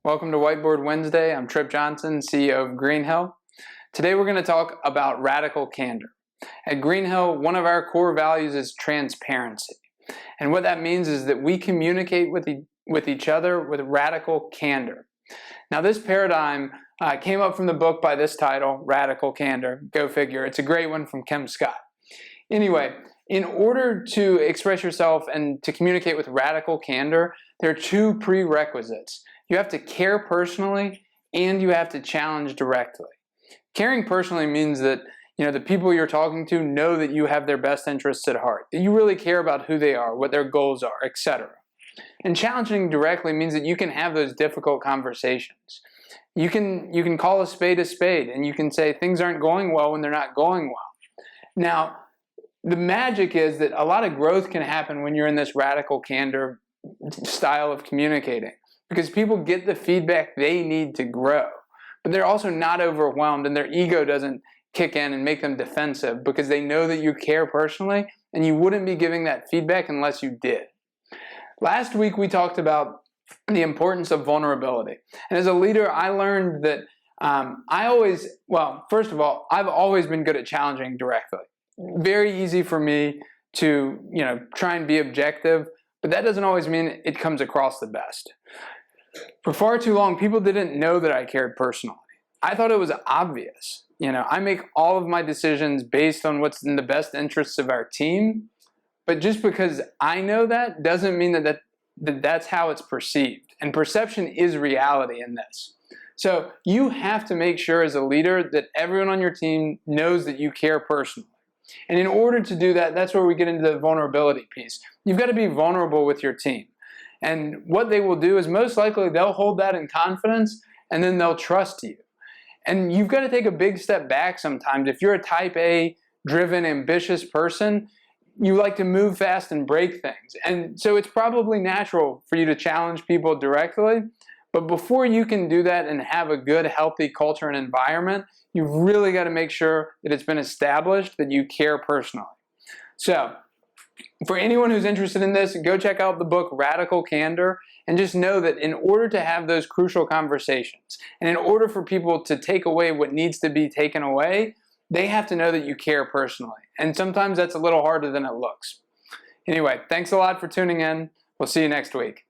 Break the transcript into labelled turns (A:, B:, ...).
A: Welcome to Whiteboard Wednesday. I'm Tripp Johnson, CEO of Greenhill. Today we're going to talk about radical candor. At Greenhill, one of our core values is transparency. And what that means is that we communicate with each other with radical candor. Now this paradigm came up from the book by this title, Radical Candor. Go figure. It's a great one from Kim Scott. Anyway, in order to express yourself and to communicate with radical candor, there are two prerequisites. You have to care personally and you have to challenge directly. Caring personally means that the people you're talking to know that you have their best interests at heart, that you really care about who they are, what their goals are, etc. And challenging directly means that you can have those difficult conversations. You can call a spade, and you can say things aren't going well when they're not going well. Now, the magic is that a lot of growth can happen when you're in this radical candor style of communicating, because people get the feedback they need to grow, but they're also not overwhelmed and their ego doesn't kick in and make them defensive because they know that you care personally and you wouldn't be giving that feedback unless you did. Last week we talked about the importance of vulnerability, and as a leader I learned that first of all, I've always been good at challenging directly. Very easy for me to try and be objective, but that doesn't always mean it comes across the best. For far too long, people didn't know that I cared personally. I thought it was obvious. I make all of my decisions based on what's in the best interests of our team, but just because I know that doesn't mean that that's how it's perceived. And perception is reality in this. So you have to make sure as a leader that everyone on your team knows that you care personally. And in order to do that, that's where we get into the vulnerability piece. You've got to be vulnerable with your team. And what they will do is most likely they'll hold that in confidence and then they'll trust you. And you've got to take a big step back sometimes. If you're a type A, driven, ambitious person, you like to move fast and break things. And so it's probably natural for you to challenge people directly. But before you can do that and have a good, healthy culture and environment, you've really got to make sure that it's been established that you care personally. So, for anyone who's interested in this, go check out the book Radical Candor, and just know that in order to have those crucial conversations, and in order for people to take away what needs to be taken away, they have to know that you care personally. And sometimes that's a little harder than it looks. Anyway, thanks a lot for tuning in. We'll see you next week.